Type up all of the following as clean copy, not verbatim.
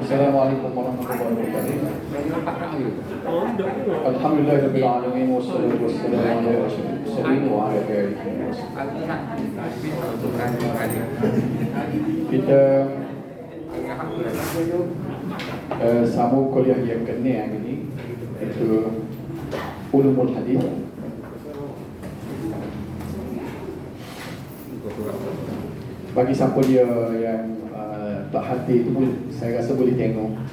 Assalamualaikum warahmatullahi wabarakatuh. Alhamdulillahirabbil alamin wassalatu wassalamu ala asyrofil mursalin wa ala alihi Kita sambung kuliah yang ke-6 hari ini, iaitu Ulumul Hadis. Bagi siapa dia yang tak hati itu, saya rasa boleh tengok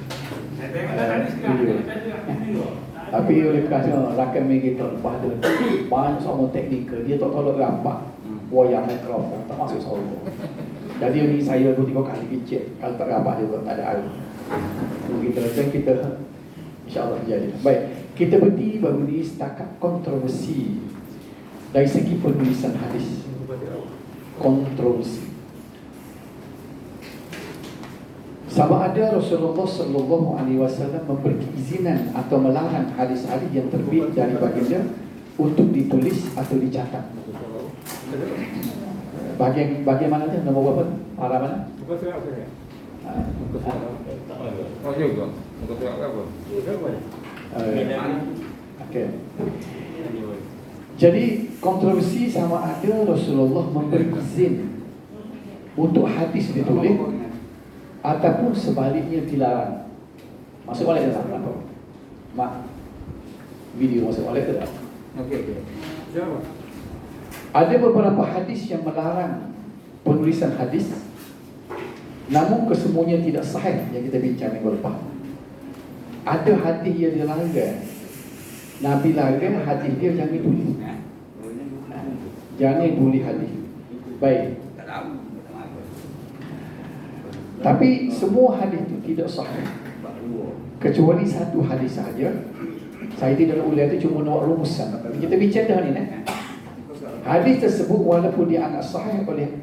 video. Tapi oleh kerana rakan kita lepas tu banyak sama teknikal, dia tak tahu rampak wayang mikrofon, tak masuk suara. Jadi ni saya 2-3 kali kecil, kalau tak rampak dia tak ada air. Kita insyaAllah jadi. Baik, kita berdiri baru ni setakat kontroversi dari segi penulisan hadis. Kontroversi. Sama ada Rasulullah sallallahu alaihi wasallam memberi izinan atau melarang hadis-hadis yang terbit dari baginda untuk ditulis atau dicatat. Bagian mana tu? Nombor berapa? Para mana? Bukan surat apa? Oh juga. Bukan surat apa? Okey. Jadi kontroversi sama ada Rasulullah memberi izin untuk hadis ditulis ataupun sebaliknya dilarang. Masuk balik tak? Mak video masuk balik ke tak? Okey. Jawab. Ada beberapa hadis yang melarang penulisan hadis, namun kesemuanya tidak sahih yang kita bincang minggu lepas. Ada hadis yang dilanggar, Nabi larang hadis dia jangan ditulis. Jangan tulis hadis. Baik. Tapi semua hadis itu tidak sahih, kecuali satu hadis sahaja. Saya tidak ulang itu, cuma nak rumusan. Kita bincang ni. Hadis tersebut walaupun dianggap sahih oleh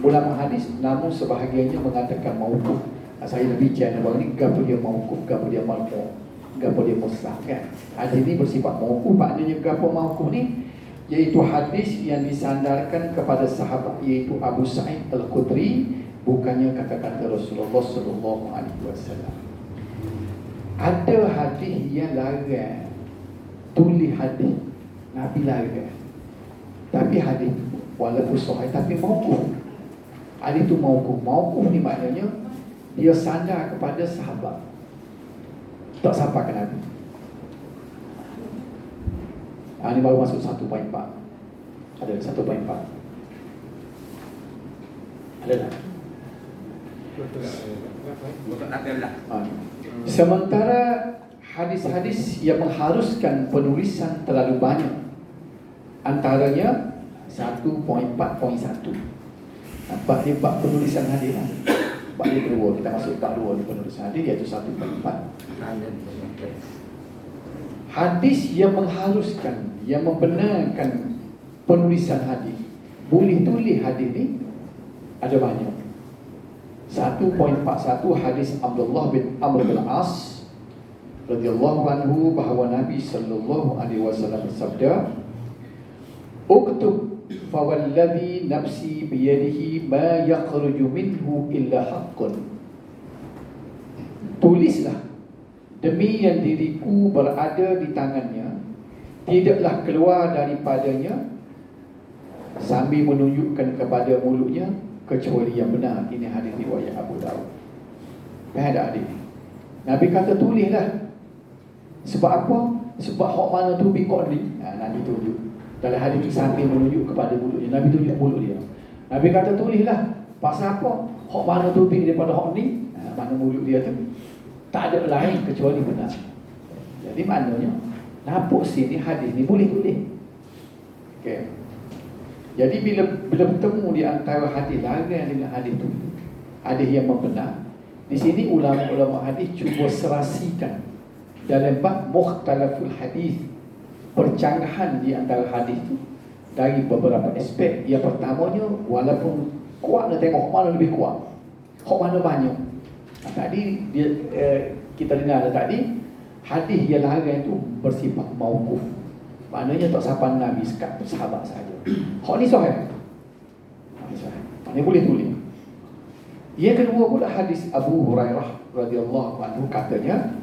ulama hadis, namun sebahagiannya mengatakan mauquf. Saya dah bincang bahawa ni gapo dia mauquf, gapo dia marfu', gapo dia mursal kan. Hadis ini bersifat mauquf. Maknanya gapo mauquf ni iaitu hadis yang disandarkan kepada sahabat, iaitu Abu Sa'id Al-Khudri, bukannya kata-kata Rasulullah sallallahu alaihi wasallam. Ada hadis yang larang tulis hadis, Nabi larang. Tapi hadis walaupun sahih tapi mauquf. Hadis itu mauquf. Mauquf ni maknanya dia sandar kepada sahabat, tak sampai ke Nabi. Ini baru masuk 1.4. Ada 1.4. Ada tak? Sementara hadis-hadis yang mengharuskan penulisan terlalu banyak, antaranya 1.4.1. Bab penulisan hadis. Bab yang kedua, kita masuk bab 2 penulisan hadis, iaitu 1.4. Hadis yang mengharuskan, yang membenarkan penulisan hadis, boleh tulis hadis ni ada banyak. 1.41 hadis Abdullah bin Amr bin As radhiyallahu anhu bahawa Nabi sallallahu alaihi wasallam bersabda, "Uktub fawalladhi nafsi biyadihi ma yakhruju minhu illa haqqun." Tulislah, demi yang diriku berada di tangannya, tidaklah keluar daripadanya sambil menunjukkan kepada mulutnya kecuali yang benar. Ini hadis riwayat Abu Daud. Ada hadis Nabi kata tulislah. Sebab apa? Sebab hak mana tu bikot ni. Nabi tunjuk dalam hadis itu sambil menunjuk kepada mulutnya. Nabi tunjuk mulut dia. Nabi kata tulislah. Pasal apa? Hak mana tu lebih daripada hak ni? Mana mulut dia tu, tak ada lain kecuali benar. Jadi maknanya nampak sini hadis ni boleh tulis. Okey. Jadi bila bertemu di antara hadis lain dengan hadis itu, hadis yang membenar, di sini ulama-ulama hadis cuba serasikan dalam bab mukhtalaful hadis, percanggahan di antara hadis itu dari beberapa aspek. Yang pertamanya, walaupun kuat, nak tengok mana lebih kuat, hak mana banyak. Tadi kita dengar tadi hadis yang larang itu bersifat mauquf. Maknanya tak sahabat Nabi, sekat sahabat saja. Hak ni sahih. Maknanya boleh tulis. Yang kedua pula hadis Abu Hurairah radhiyallahu anhu katanya,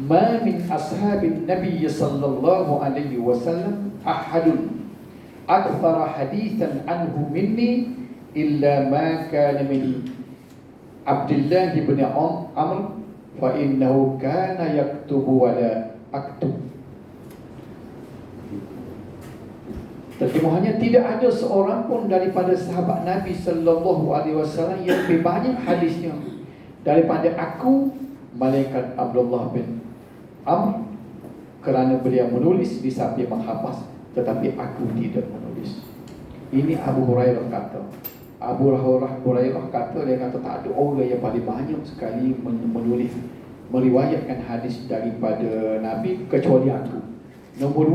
"Ma min ashabin Nabi sallallahu alaihi wasallam ahadun akthara hadithan anhu minni illa ma kana min Abdullah bin Amr fa innahu kana yaktubu wa la aktub." Terjemahannya, tidak ada seorang pun daripada sahabat Nabi sallallahu alaihi wasallam yang lebih banyak hadisnya daripada aku, malaikat Abdullah bin Amr, kerana beliau menulis di samping menghafaz, tetapi aku tidak menulis. Ini Abu Hurairah kata. Abu Hurairah kata, dia kata tak ada orang yang paling banyak sekali menulis, meriwayatkan hadis daripada Nabi kecuali aku. Nombor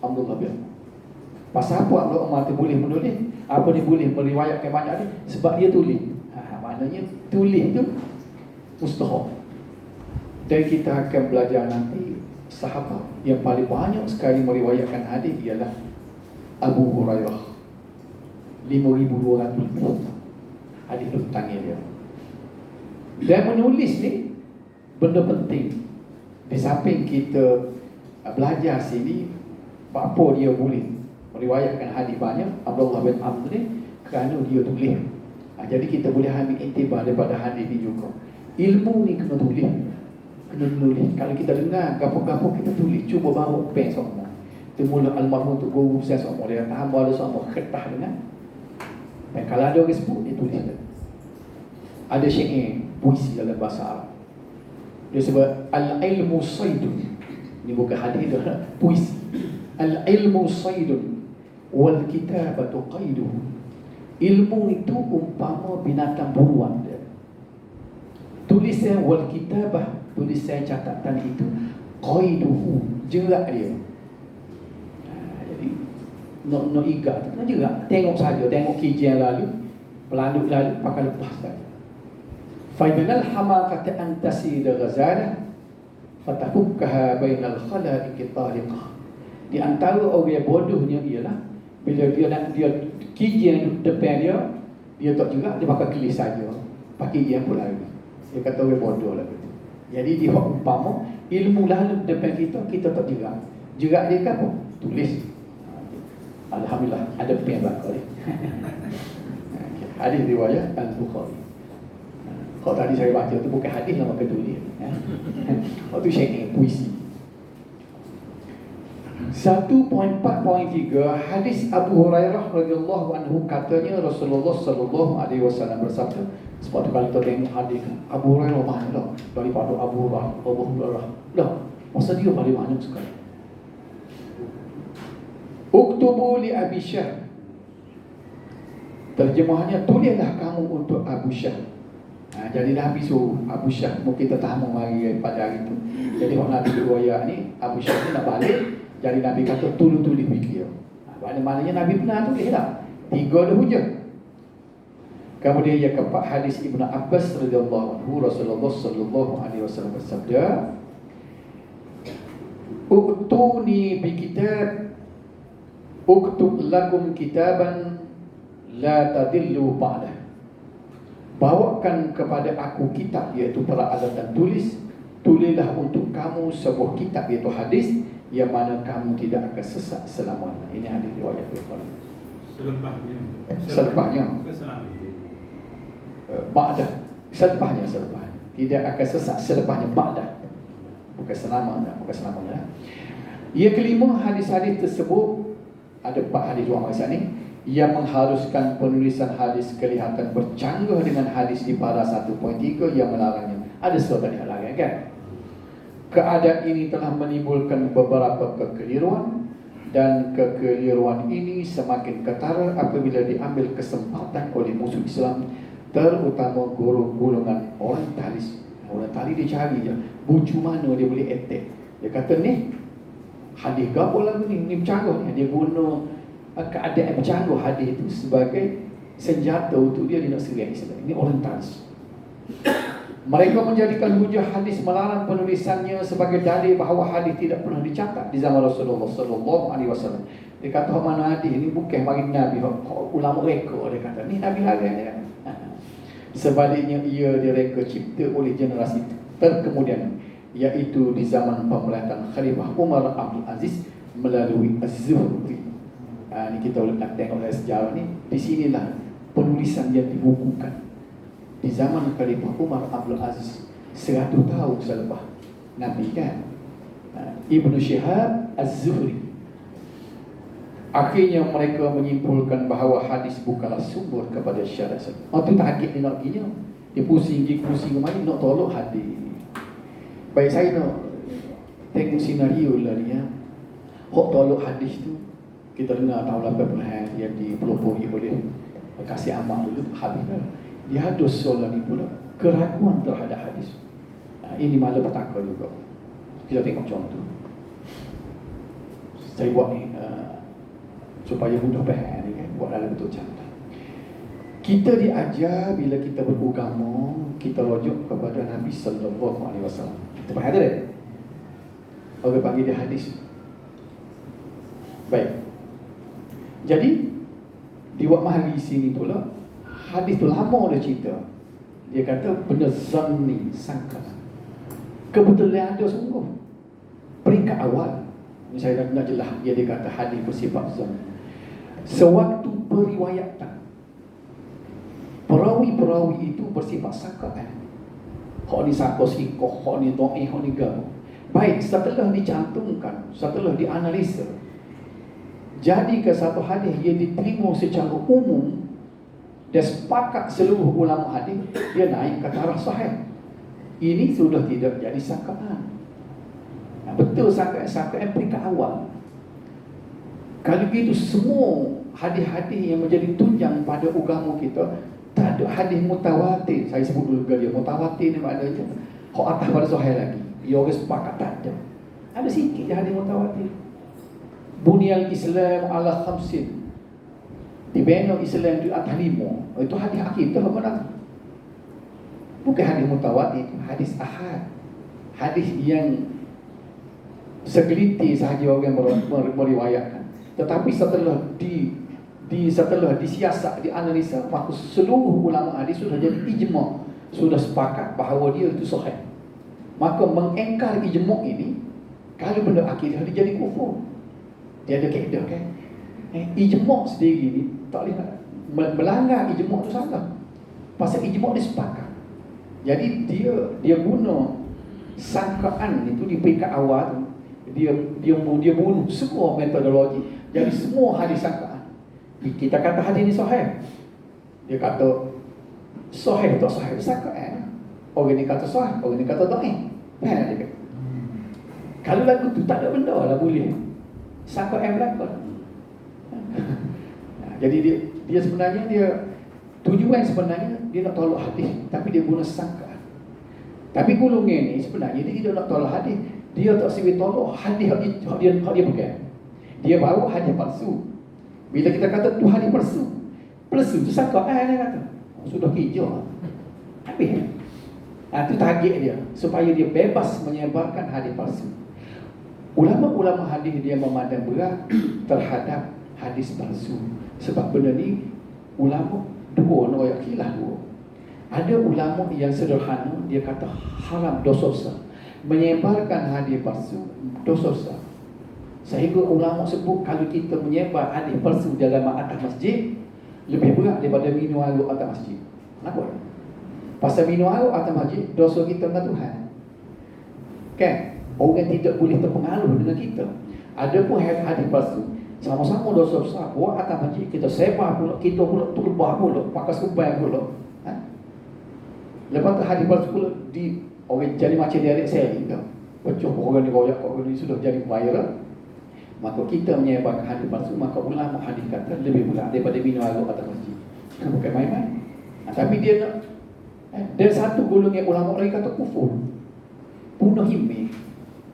2, Abdullah bin Amr. Pasal apa Allah Umar tu boleh menulis? Apa dia boleh meriwayatkan banyak ni? Sebab dia tulis. Maknanya tulis tu mustahab. Dan kita akan belajar nanti sahabat yang paling banyak sekali meriwayatkan hadis ialah Abu Hurairah. 5,200 lebih hadis tu tanya dia. Dan menulis ni benda penting. Di samping kita belajar sini, apa dia boleh meriwayatkan hadis banyak, Abdullah bin Amr ni, kerana dia tulis. Jadi kita boleh ambil intibar daripada hadis ni juga. Ilmu ni kena tulis. Kena tulis. Kalau kita dengar gapo-gapo, kita tulis. Cuba bawa pen semua. Itu mula almarhum tu guru saya semua. Dia kata hamba ada semua kertas dengan. Dan kalau ada orang sebut, dia tulis. Ada syair, puisi dalam bahasa Arab. Dia sebut al-ilmu saydun. Ini bukan hadis tu, puisi. Al-ilmu saydun wal kitabatu qaiduhu. Ilmu itu umpama binatang buruan dia. Tulisan wal kitabah, tulisan catatan itu, qaiduhu, jerat dia. Jadi nak ikat tu kena jerat. Tengok saja, tengok kijian lalu, pelanduk lalu, pakai lepas saja. Faidal hamakata an tasida ghazalah fatahukkaha bainal khalaiqi tariqah. Di antara orang yang bodohnya ialah bila dia kijian depan dia, dia tak juga, dia pakai kelis saja, pakai kijian pun lagi. Dia kata orang bodoh lah. Jadi dia umpama ilmu lalu depan kita, kita tak juga. Juga dia apa? Tulis. Alhamdulillah ada pen bakal. Hadis riwayat Al-Bukhari. Kalau tadi saya baca tu bukan hadis lah, maka tulis. Waktu syair puisi. 1.4.3 hadis Abu Hurairah radhiyallahu anhu katanya Rasulullah sallallahu alaihi wasallam bersabda. Sebab tu kalau kita tengok hadis Abu Hurairah banyak dah daripada Abu Hurairah. Dah, masa dia paling banyak sekali. Uktubu li Abi Syah. Terjemahannya, tulislah kamu untuk Abu Syah. Jadi Nabi suruh Abu Syah, mungkin kita tamu hari pada hari itu. Jadi kalau Nabi riwayat ni, Abu Syah ni nak balik. Jadi Nabi kata tulis fikir. Maknanya Nabi pernah tulis tak? 3 dah hujah. Kemudian yang keempat hadis Ibnu Abbas radhiyallahu anhu, Rasulullah sallallahu alaihi wasallam bersabda, "Uktuni bi kitab, uktub lakum kitaban la tadillu ba'dah." Bawakan kepada aku kitab, iaitu peralatan tulis. Tulislah untuk kamu sebuah kitab, iaitu hadis, yang mana kamu tidak akan sesat selamanya. Ini hadis riwayat Bukhari. Selepahnya ba'dah. Selepahnya. Tidak akan sesat selepahnya ba'dah. Bukan selamanya. Yang kelima, hadis-hadis tersebut ada 4 hadis dua masa ni yang mengharuskan penulisan hadis kelihatan bercanggah dengan hadis di para 1.3 yang melarangnya. Ada sesuatu yang larang kan? Keadaan ini telah menimbulkan beberapa kekeliruan, dan kekeliruan ini semakin ketara apabila diambil kesempatan oleh musuh Islam, terutama guru golongan orientalis. Orientalis dia cari je bucu mana dia boleh attack. Dia kata ni hadis gapo lagu ni bercanggah ni. Dia guna keadaan bercanggah hadis itu sebagai senjata untuk dia nak serang Islam. Ini orientalis. Mereka menjadikan hujah hadis melarang penulisannya sebagai dalil bahawa hadis tidak pernah dicatat di zaman Rasulullah sallallahu alaihi wasallam. Dia kata mana hadis ini bukan bagi Nabi, ulama reka dia kata. Ni Nabi larang dia. Sebaliknya ia direka cipta oleh generasi terkemudian, iaitu di zaman pemerintahan Khalifah Umar Abdul Aziz melalui Az-Zuhri. Ni kita nak tengok dari sejarah ni. Di sinilah penulisan yang dibukukan. Di zaman Khalifah Umar Abdul Aziz 100 tahun selepas Nabi kan. Ibnu Syihab Az-Zuhri. Akhirnya mereka menyimpulkan bahawa hadis bukanlah sumber kepada syariat. Itu target dia nak pergi. Dia pusing kemari nak tolak hadis. Baik, saya nak tengok senario lah ni ya. Hak tolak hadis tu kita dengar tahun 80 yang dipelopori oleh Kasih Ahmad dulu habis dah. Dia ada soalan ni pula keraguan terhadap hadis. Ini malapetaka juga. Kita tengok contoh. Saya buat ni supaya mudah faham ni kan, buat dalam bentuk contoh. Kita diajar bila kita beragama, kita rujuk kepada Nabi sallallahu alaihi wasallam. Kita faham tak? Orang panggil dia hadis. Baik. Jadi di waktu mahali sini pula hadis tu lama dah cerita. Dia kata benda zanni, sangka. Kebetulan ada sungguh. Peringkat awal, saya nak jelas dia kata hadis bersifat zanni. Sewaktu periwayatan, perawi-perawi itu bersifat sangka. Hak ni sangka sikoh, hak ni do'ih, hak ni gamu. Baik, setelah dicantumkan, setelah dianalisa, jadi ke satu hadis yang diterima secara umum dan sepakat seluruh ulama hadis, dia naik ke taraf sahih. Ini sudah tidak jadi sangkaan. Betul sangkaan peringkat awal. Kalau begitu semua hadis-hadis yang menjadi tunjang pada agama kita, tak ada hadis mutawatir. Saya sebut dulu dia mutawatir ni maknanya hak atas pada sahih lagi. Dia orang sepakat tak ada. Ada sikit je hadis mutawatir. Bunyal Islam ala khamsin. Dibina Islam di atas 5. Itu hadis akidah apa? Bukan hadis mutawatir, hadis ahad. Hadis yang segelintir sahaja orang meriwayatkan. Tetapi setelah setelah disiasat, dianalisa, maka seluruh ulama hadis sudah jadi ijma', sudah sepakat bahawa dia itu sahih. Maka mengingkar ijma' ini, kalau benda akidah dia jadi kufur. Dia ada kaedah kan? Ijma' sendiri ni tak boleh melanggar ijma' tu salah. Pasal ijma' dia sepakat. Jadi dia guna sangkaan itu di peringkat awal tu. Dia bunuh semua metodologi. Jadi semua hadis sangkaan. Kita kata hadis ni sahih. Dia kata sahih tak sahih sangkaan. Orang ni kata sahih, orang ni kata dhaif. Dia kata. Kalau lagu tu tak ada benda lah boleh. Sangkaan belakang. Jadi dia sebenarnya tujuan sebenarnya dia nak tolak hadis, tapi dia guna sangkaan. Tapi golongan ni sebenarnya dia tidak nak tolak hadis. Dia tak siwi tolak hadis dia pegang. Dia bawa hadis palsu. Bila kita kata tu hadis palsu tu sangkaan dia kata. Sudah hijau. Habis. Itu target dia supaya dia bebas menyebarkan hadis palsu. Ulama-ulama hadis dia memandang berat terhadap hadis palsu. Sebab benda ni ulama dua nak khilaf dua. Ada ulama yang sederhana, dia kata haram, dosa besar. Menyebarkan hadis palsu dosa besar. Sehingga ulama sebut kalau kita menyebar hadis palsu dalam atas masjid lebih berat daripada minum air atas masjid. Kenapa? Pasal minum air atas masjid dosa kita dengan Tuhan. Kan? Orang tidak boleh terpengaruh dengan kita. Ada pun hadis palsu sama-sama dosa besar. Buat atas masjid kita sebar pula, kita pula turbah pula, pakai subai pula. Lepas tu hadis palsu pula di orang jadi macam derek seli ke. Pecah orang ni royak, orang ni sudah jadi viral. Maka kita menyebarkan hadis palsu, maka ulama hadis kata lebih berat daripada minum air atas masjid. Bukan main-main. Tapi dia nak dan satu golongan ulama lagi kata kufur. Bunuh himmi.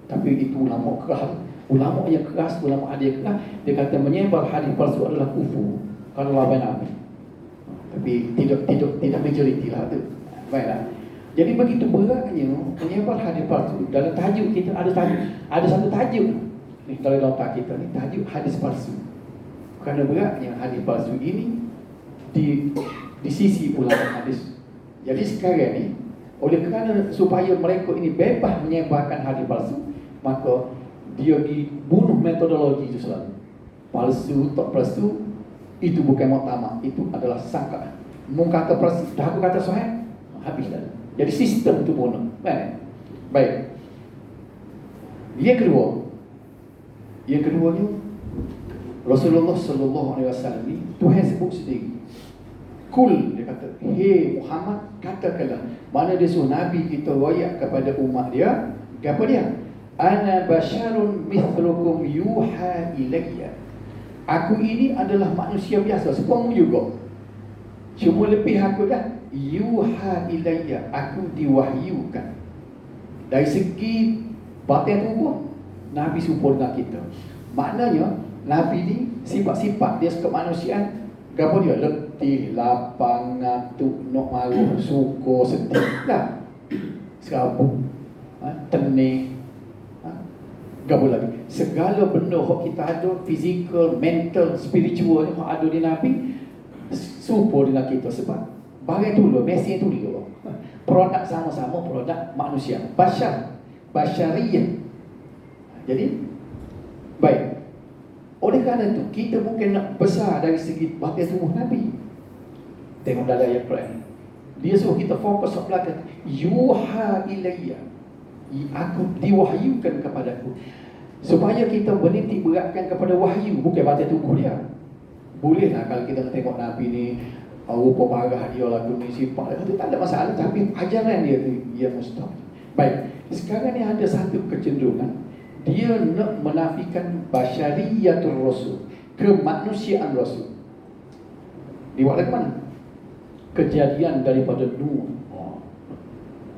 Tapi itu ulama keras. Ulama yang keras, ulama hadis yang keras, dia kata menyebar hadis palsu adalah kufur. Kalau lawan Nabi. Tapi tidak majoriti lah tu. Baiklah. Jadi begitu beratnya menyebar hadis palsu. Dalam tajuk kita ada satu tajuk ni kalau dalam otak kita ni tajuk hadis palsu. Kerana beratnya hadis palsu ini di sisi ulama hadis. Jadi sekarang ni oleh kerana supaya mereka ini bebas menyebarkan hadis palsu, maka dia dibunuh metodologi itu selalu. Palsu, tak palsu, itu bukan muktamad, itu adalah sangka. Mu kata palsu, dah aku kata sahih, habis dah. Jadi sistem itu bunuh. Baik. Yang keduanya Rasulullah sallallahu alaihi wasallam ni Tuhan sebut sendiri. Kul, dia kata, hey Muhammad, katakanlah. Mana dia suruh Nabi kita royak kepada umat dia, apa dia? Ana basyarun mithlukum yuha ilayya. Aku ini adalah manusia biasa, sepamu juga. Cuma lebih aku dah yuha ilayya, aku diwahyukan. Dari segi batin tubuh, Nabi serupa dengan kita. Maknanya Nabi ni sifat-sifat dia kemanusiaan. Apa dia? Letih, lapang, ngantuk, nak malu, suka, sedih. Dah. Serabut, tening. Apa lagi? Segala benda yang kita ada, physical, mental, spiritual yang ada di Nabi, serupa dengan kita. Sebab barang tu dulu, mesin tu dulu. Produk sama-sama, produk manusia. Basyariyah. Jadi, baik. Oleh kerana itu, kita mungkin nak besar dari segi batin tubuh Nabi. Tengok dalam ayat Quran. Dia suruh kita fokus ke belakang. Yuha ilayya. Aku diwahyukan kepadaku. Supaya kita berhenti beratkan kepada wahyu, bukan batin tubuh dia. Bolehlah kalau kita tengok Nabi ni, rupa marah dia lagu ni, sifat itu tak ada masalah. Tapi ajaran dia tu, dia mustahil. Baik, sekarang ni ada satu kecenderungan. Dia nak menafikan basyariyatul Rasul, kemanusiaan Rasul. Diwakil ke mana? Kejadian daripada Nuh.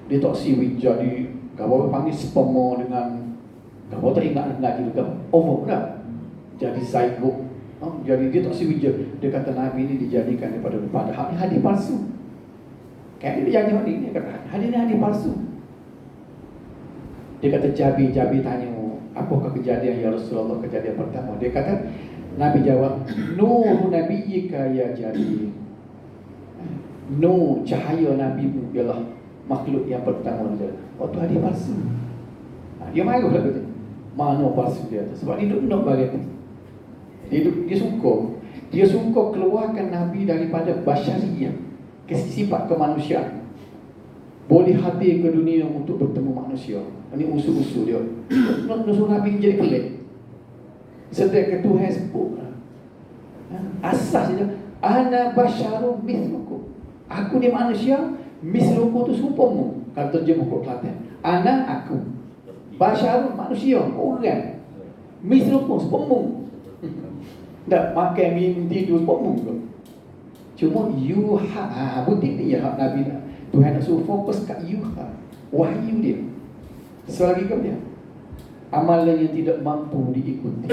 Dia tak siwit jadi, kalau panggil sperma dengan, kalau tak ingat lagi juga, over dah. Jadi zygote. Jadi dia tak siwit je. Dia kata Nabi ni dijadikan daripada padahal hadis palsu. Kan dia jangan ni, dia kata hadis ni hadis palsu. Dia kata Jabi tanya, apakah kejadian ya Rasulullah, kejadian pertama? Dia kata, Nabi jawab, Nur nabiyyika ya Jabi. Nur, cahaya Nabi-Mu ialah makhluk yang pertama dia. Waktu hadis palsu. Dia marah lah kata, mana palsu dia? Sebab dia duduk nak bagi dia suka keluarkan Nabi daripada basyariyah, sifat kemanusiaan. Boleh hadir ke dunia untuk bertemu manusia. Ini usul-usul dia. Usul Nabi jadi pelik. Sedangkan Tuhan sebut asas dia, ana basyarun mithlukum. Aku ni manusia, mithlukum tu serupamu. Kalau terjemah Quran Kelantan, ana aku. Basyarun manusia, orang. Mithlukum serupamu. Tak makan, minum, tidur serupamu ke. Cuma yuha, butik ni ya Nabi Tuhan nak suruh fokus kat yuha, wahyu dia. Selagi dia amalan yang tidak mampu diikuti.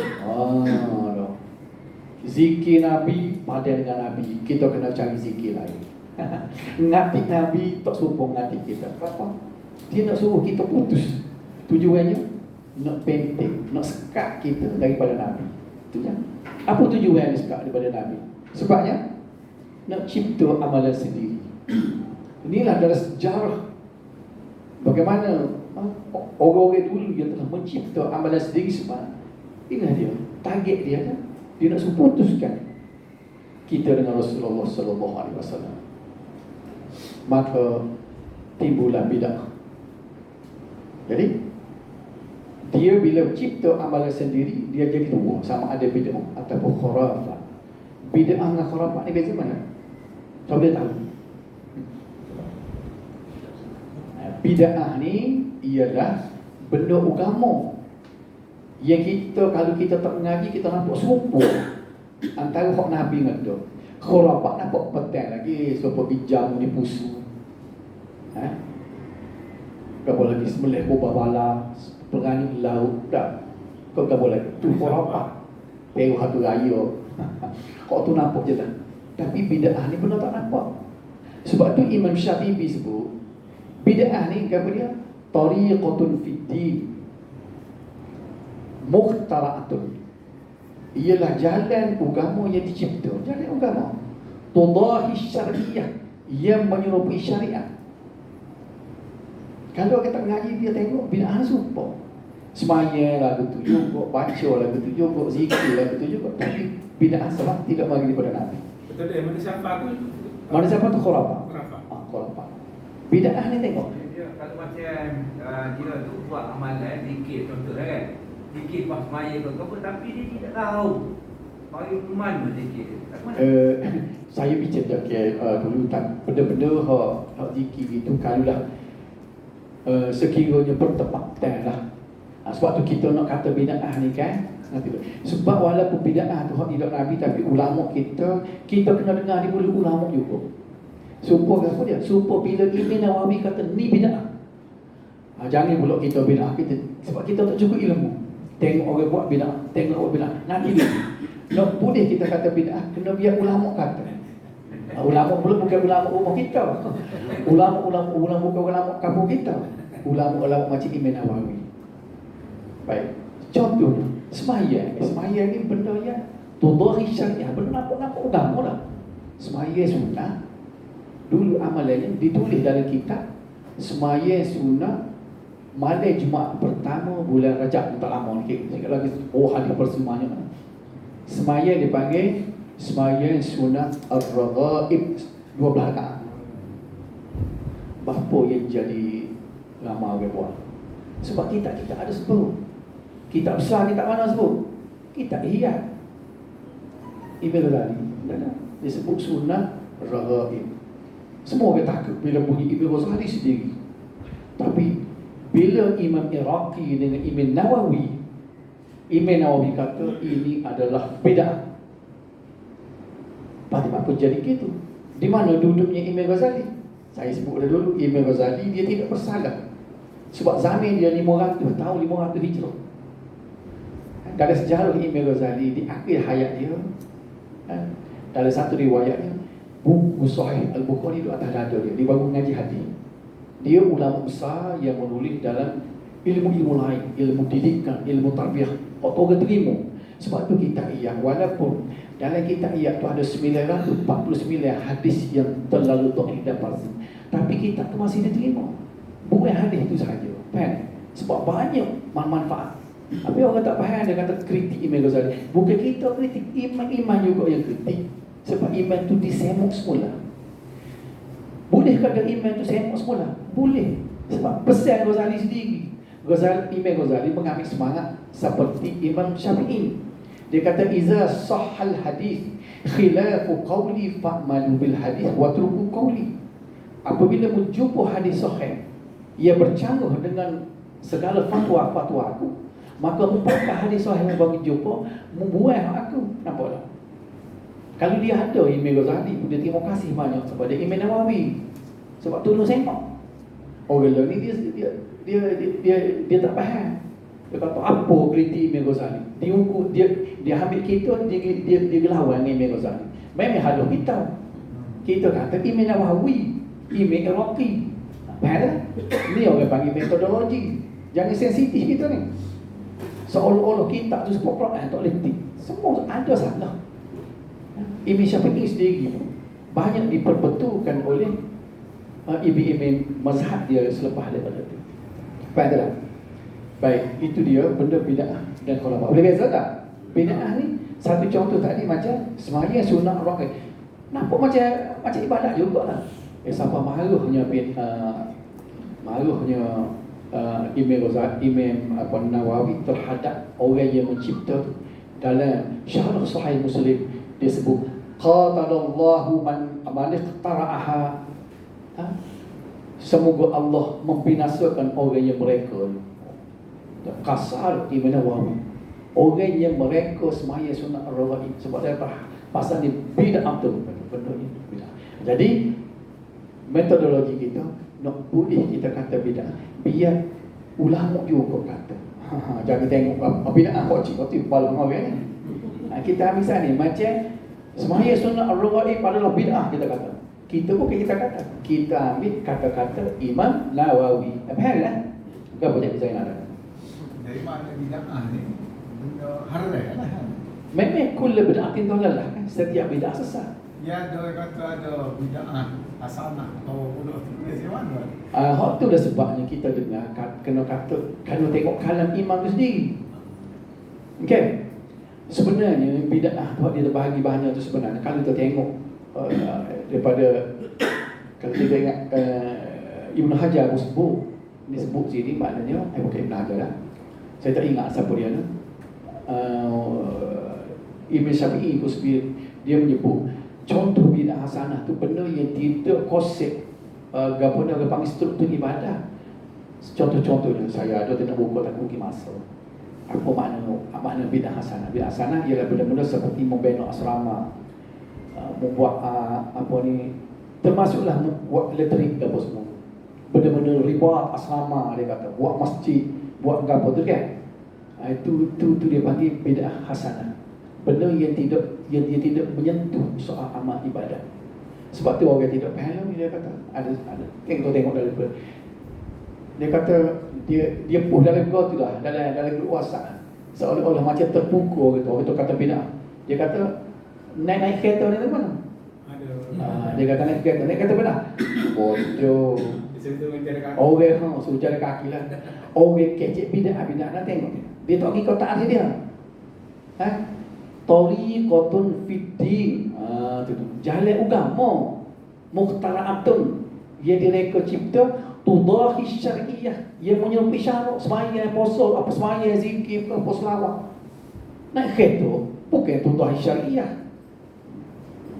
Zikir Nabi padan dengan Nabi, kita kena cari zikir lain. Ngatik Nabi tak suruh ngatik kita. Kenapa? Dia nak suruh kita putus. Tujuannya nak penting, nak sekat kita daripada Nabi. Itu je. Apa tujuan dia sekat daripada Nabi? Sebabnya nak cipta amalan sendiri. Inilah dalam sejarah bagaimana orang-orang dulu yang telah mencipta amalan sendiri. Sebab inilah dia, target dia kan? Dia nak putuskan kita dengan Rasulullah sallallahu alaihi wasallam. Maka timbullah bidah. Jadi dia bila cipta amalan sendiri, dia jadi dua, sama ada bidah ataupun khurafat. Bidah dengan khurafat ni beza mana? Siapa dia tahu? Bid'ah ni ialah benda agama yang kita, kalau kita tak mengaji, kita nampak serupa antara hak Nabi dengan tu. Khurafat nampak petang lagi, serupa bijam ni pusu. Apa lagi sembelih bobah bala, perani laut dah. Kau tak boleh. Tu khurafat. Peru hatu raya. Kau tu nampak je tak. Tapi bid'ah ni benar tak nampak. Sebab tu Imam Syafi'i sebut, Bid'ah ni apa dia? Tariqatun fid din mukhtara'atun. Ialah jalan agama yang dicipta, jalan agama. Tudahi syariah, yang menyerupai syariat. Kalau kita mengaji, dia tengok bid'ah serupa. Semaya lagu tu juga, baca lagu tu juga, zikir lagu tu juga. Tapi bid'ah sebab tidak bagi daripada Nabi. Betul dia, mana siapa tu? Mana siapa tu khurafah? Khurafah. Khurafah. Bid'ah ni tengok. Dia kalau macam dia tu buat amalan zikir contoh kan. Zikir pas semaya ke apa tapi dia tidak tahu. Bagi mana zikir. Tak mana. Saya bincang dulu tak benda-benda hak zikir itu kalaulah sekiranya bertepatan lah. Sebab tu kita nak kata bid'ah ni kan. Sebab walaupun bid'ah tu hak tidak Nabi, tapi ulama kita kena dengar di mulut ulama juga. Supaya apa dia? Supaya bila Imam Nawawi kata ni bid'ah, jangan pula kita bid'ah kita, sebab kita tak cukup ilmu. Tengok orang buat bid'ah, tengok orang bid'ah. Nanti nak boleh kita kata bid'ah, kena biar ulama kata. Ulama pula bukan ulama rumah kita. Ulama bukan ulama kampung kita. Ulama macam Imam Nawawi. Baik. Contohnya, semaya ni benda yang tudahi syariah, benda nampak agama lah. Semaya sunnah. Dulu amalannya ditulis dalam kitab. Semaya sunnah malam Jumaat pertama bulan Rajab. Tak lama ni. Sikit lagi hari persembahannya. Semaya dipanggil semaya sunnah ar-raghaib 12 rakaat. Apa yang jadi lama orang buat? Sebab kita ada sebut. Kitab besar, kitab mana sebut? Kitab Ihya. Ibn Ghazali. Dia sebut sunnah raghaib. Semua orang takut bila bunyi Ibn Ghazali sendiri. Tapi bila Imam Iraqi dengan Imam Nawawi kata ini adalah bid'ah. Apa jadi gitu? Di mana duduknya Imam Ghazali? Saya sebut dah dulu, Imam Ghazali dia tidak bersalah. Sebab zaman dia 500 tahun 500 Hijrah. Dalam sejarah Imam Ghazali di akhir hayat dia, dalam satu riwayatnya, buku Sahih Al-Bukhari itu atas dada dia baru mengaji hadis. Dia ulama besar yang menulis dalam ilmu-ilmu lain, ilmu didikan, ilmu tarbiyah. Orang terima. Sebab tu kita yang walaupun dalam kitab Ihya tu ada 949 hadis yang terlalu dhaif dan palsu, tapi kitab tu masih diterima. Bukan hadis itu sahaja. Faham? Sebab banyak manfaat. Tapi orang tak faham, dia kata kritik Imam Ghazali. Bukan kita kritik, imam juga yang kritik. Sebab imam tu disemuk semula. Boleh kata imam tu semuk semula? Boleh. Sebab pesan Ghazali sendiri. Imam Ghazali mengambil semangat seperti Imam Syafi'i. Dia kata iza sahhal hadis khilafu qawli fa'malu bil hadis wa truku qawli. Apabila menjumpa hadis sahih, ia bercanggah dengan segala fatwa aku, maka membuka hadis sahih yang bagi jumpa membuang aku. Nampak tak? Kalau dia ada Imam Ghazali, dia terima kasih banyak kepada Imam Nawawi sebab tolong semak. Orang lain ni dia tak faham. Dia kata apa kritik Imam Ghazali? Dia ambil kita, dia gelawan dengan Imam Ghazali. Memang haluh kita. Kita kata Imam Nawawi, Imam Iraqi. Faham tak? Ni orang panggil metodologi. Jangan sensitif kita ni. Seolah-olah kita tu sebab Quran tak letih. Semua ada salah. Imam Syafi'i sendiri banyak diperbetulkan oleh imam mazhab dia selepas daripada itu. Faham tak? Baik, itu dia benda bid'ah dan khurafah. Boleh beza tak? Bid'ah ni satu contoh tadi macam semaya sunnah raghaib. Nampak macam ibadat jugalah. Siapa maluhnya Imam Ghazali, Imam Nawawi terhadap orang yang mencipta tu. Dalam Syarah Sahih Muslim dia sebut qatalallahu man iqtara'aha. Semoga Allah membinasakan orang yang mereka kasar Imam Nawawi, orang yang mereka semaya sunnah ar-raghaib. Sebab dia pasal ni bid'ah tu benda ni bid'ah. Jadi metodologi kita nak boleh kita kata bid'ah biar ulama juga kata. Jangan tengok bid'ah kok cik tu kepala orang ni. Kita misal ni macam semaya sunnah ar-raghaib adalah bid'ah kita kata. Kita bukan kita kata. Kita ambil kata-kata Imam Nawawi. Faham lah? Bukan boleh bisa nak. Dari mana bid'ah ni? Benda haram lah. Memang kulla bid'atin dalalah kan. Setiap bid'ah sesat. Ya ada kata ada bid'ah hasanah atau bodoh tu dari mana? Hak tu dah sebabnya kita dengar kena tengok kalam imam tu sendiri. Okey. Sebenarnya bid'ah tu dia terbahagi banyak tu sebenarnya kalau kita tengok daripada kalau kita ingat Ibn Hajar pun sebut disebut sini maknanya bukan Ibn Hajar lah. Saya tak ingat siapa dia tu. Ibn Syafi'i pun dia menyebut contoh bid'ah hasanah tu benda yang tidak konsep gapo dia panggil struktur ibadah. Contoh-contohnya saya ada tengok buku tak mungkin masuk. Apa makna bid'ah hasanah? Bid'ah hasanah ialah benda-benda seperti membina asrama, membuat termasuklah buat elektrik apa semua. Benda-benda ribat asrama dia kata, buat masjid, buat gapo tu kan. Itu dia panggil bid'ah hasanah. Benda yang dia tidak menyentuh soal amal ibadah. Sebab tu orang tidak faham dia kata ada tengok dalam dia kata dia push dalam gua tu dah dalam grup WhatsApp seolah-olah macam terpukul gitu. Orang tu kata bid'ah. Dia kata naik kereta ni mana? Dia kata naik kereta bid'ah. Bodoh. Orang suruh jalan kaki lah. Orang kecek bid'ah nak tengok dia tak pergi kotak dia. Tariqatun fiddin. Tu jalan agama mukhtara'atun yang direka cipta tudahi syariah yang menyerupai syarak sembahyang puasa apa sembahyang zikir apa selawat. Nak kereta bukan tudahi syariah.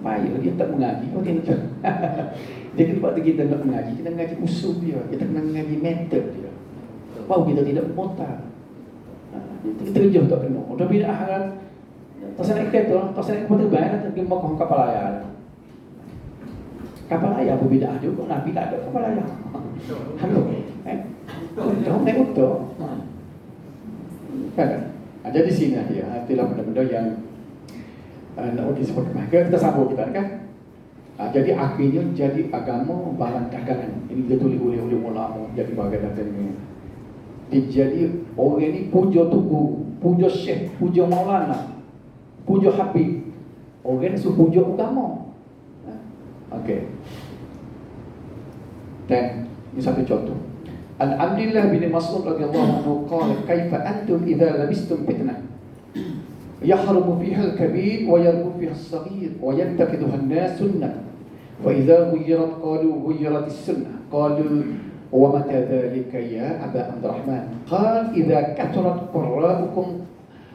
Baik dia tak mengaji okey tak. Jadi waktu kita nak mengaji kita mengaji usul dia, kita kena mengaji metod dia. Baru kita tidak mutar. Kita kerja tak kena. Udah bid'ah kan. Tak naik kereta, tak naik kapal terbang, tak pergi makan kapal layar. Kapal layar pun bid'ah juga, Nabi tak ada kapal layar. Halo, Jangan naik motor. Kan? Jadi sini dia, itulah benda-benda yang nak disebut. Kita sambung kita kan? Jadi akhirnya jadi agama barang dagangan. Ini dia tulis oleh ulama jadi barang dagangan. Dia jadi orang ni puja tuku, puja syekh, puja maulana, puja habib. Orang ni suruh puja agama. Okey. Dan ini satu contoh. An Abdullah bin Mas'ud radhiyallahu anhu qala kaifa antum idza labistum fitnah yahrumu fiha al-kabir wa yarbu fiha as-saghir wa yantaqiduha an-nas sunnah wa idza ghayirat qalu ghayirat as-sunnah qalu wa mata dhalika ya Aba Abdurrahman qala idza kathurat qurra'ukum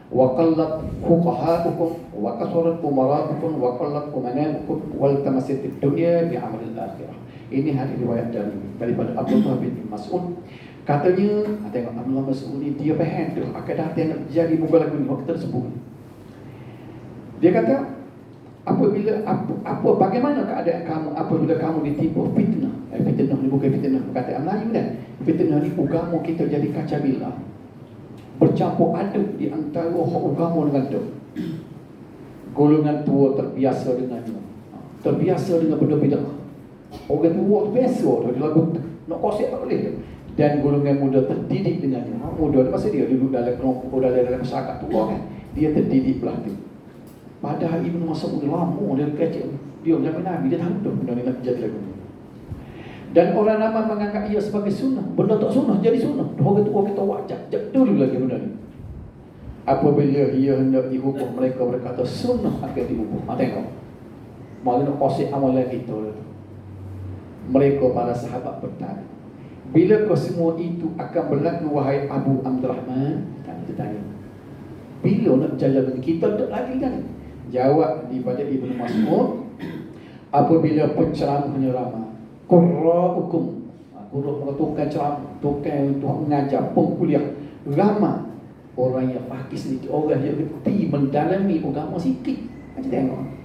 wa qallat fuqaha'ukum wa kathurat umara'ukum wa qallat umana'ukum wal tamassat ad-dunya bi 'amal al-akhirah. Ini hadis riwayat daripada Abdullah bin Mas'ud. Katanya, tengok Abdullah Mas'ud ni dia faham tu akan datang nak jadi buku lagu ni waktu tersebut. Dia kata, bagaimana keadaan kamu apabila kamu ditipu fitnah? Fitnah ni bukan fitnah perkataan Melayu dah. Fitnah ni agama kita jadi kacamila. Bercampur aduk di antara agama dengan tu. Golongan tua terbiasa dengannya. Terbiasa dengan benda bid'ah. Orang tua biasa dah lagu nak kosek tak boleh. Dan golongan muda terdidik dengannya. Muda masa dia duduk dalam kelompok dalam masyarakat tua kan. Dia terdidik belah tu. Padahal Ibnu Mas'ud lama dia kecil. Dia zaman Nabi dia tahu dah benda ni nak jadi lagu ni. Dan orang ramai menganggap ia sebagai sunnah. Benda tak sunnah jadi sunnah. Orang tua kita wajib dulu lagi benda ni. Apabila ia hendak dihukum mereka berkata sunnah akan dihukum. Tengok. Malah nak kosek amalan kita tu. Mereka para sahabat bertanya, bila kau semua itu akan berlaku wahai Abu Abdurrahman? Kita tanya, bila nak jalan kita tak lagi kan? Jawab daripada Ibnu Mas'ud, apabila penceramahnya ramai, qurra'ukum, qurra' tukang ceramah, tukang untuk mengajar, pengkuliah ramai. Orang yang faqih sedikit, orang yang reti mendalami agama sikit. Kita tengok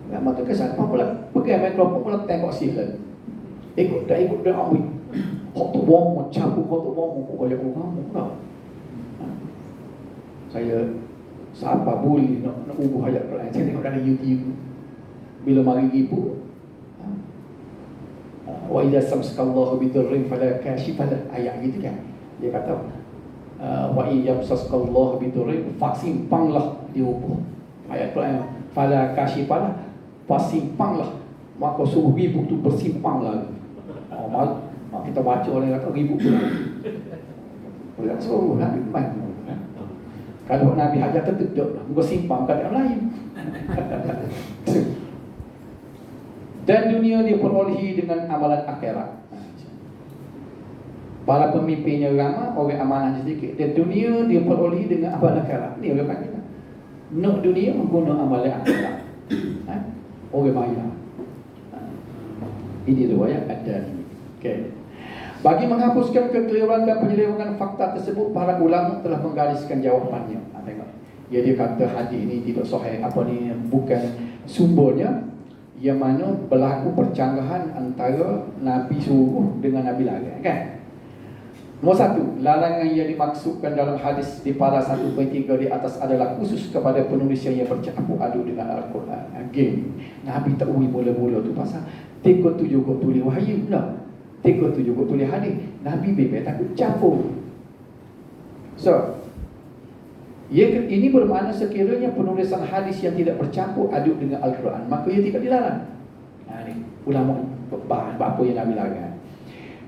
agama tu kesan, apa pula pegang mikrofon pula tengok silat. Ikut dah awik. Hak tu wong cabut, hak tu wong kau yang agama tak. Saya siapa boleh nak ubah ayat Quran. Saya tengok dalam YouTube. Bila mari ibu, Wa idza samsakallahu bidurrin fala kashifa lahu, ayat gitu kan. Dia kata wa idza samsakallahu bidurrin fasimpanglah di ubuh. Ayat Quran, fala kashifa lahu, fasimpanglah, maka suruh ribut tu bersimpanglah. Kita baca orang kata ribut pula. Orang suruh Nabi main. Kalau Nabi hajar tertutup, bersimpang kat yang lain. Dan dunia diperolehi dengan amalan akhirat. Para pemimpinnya ramai, orang amanah sedikit. Dan dunia diperolehi dengan amalan akhirat. Ni orang panggil. Nak dunia guna amalan akhirat. Orang bayar. Ini riwayat ada ni. Okay. Bagi menghapuskan kekeliruan dan penyelewengan fakta tersebut, para ulama telah menggariskan jawapannya. Tengok. Dia kata hadis ini tidak sahih, bukan sumbernya, yang mana berlaku percanggahan antara Nabi suruh dengan Nabi larang, kan? Nombor satu, larangan yang dimaksudkan dalam hadis di para 1.3 di atas adalah khusus kepada penulis yang bercampur aduk dengan Al-Quran. Again, Nabi tak ui mula-mula tu pasal teka tu juga tulis wahyu, no. Teka tu juga tulis hadis. Nabi bebek takut campur. So, ini bermakna sekiranya penulisan hadis yang tidak bercampur aduk dengan Al-Quran, maka ia tidak dilarang. Ini ulama apa yang Nabi larang.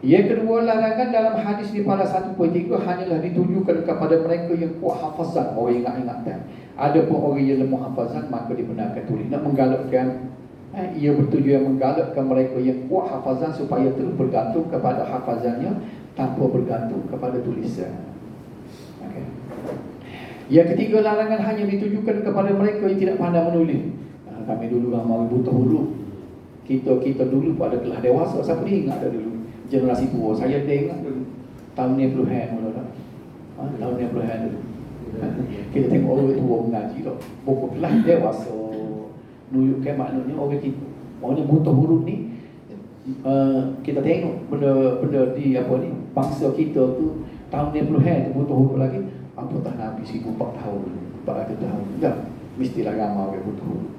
Yang kedua, larangan dalam hadis di pada 1.3 hanyalah ditujukan kepada mereka yang kuat hafazan, orang ingat-ingatan. Ada pun orang yang lemah hafazan, maka dibenarkan tulis. Nak menggalakkan, ia bertujuan menggalakkan mereka yang kuat hafazan supaya terus bergantung kepada hafazannya tanpa bergantung kepada tulisan. Okay. Yang ketiga, larangan hanya ditujukan kepada mereka yang tidak pandai menulis. Kami dulu ramai buta huruf. Kita dulu pada kelas dewasa, siapa dia ingat dah dulu? Generasi tua, saya dah ingat dulu tahun 90-an mula dah. Tahun 90-an dulu. Kita tengok orang tua mengaji dah. Buku kelas dewasa. Nunjukkan maknanya orang kita. Orang buta huruf ni, kita tengok benda di apa ni, bangsa kita tu tahun 90-an tu buta huruf lagi. Apatah Nabi 1400 tahun, 400 tahun. Dah, mestilah ramai orang buta huruf.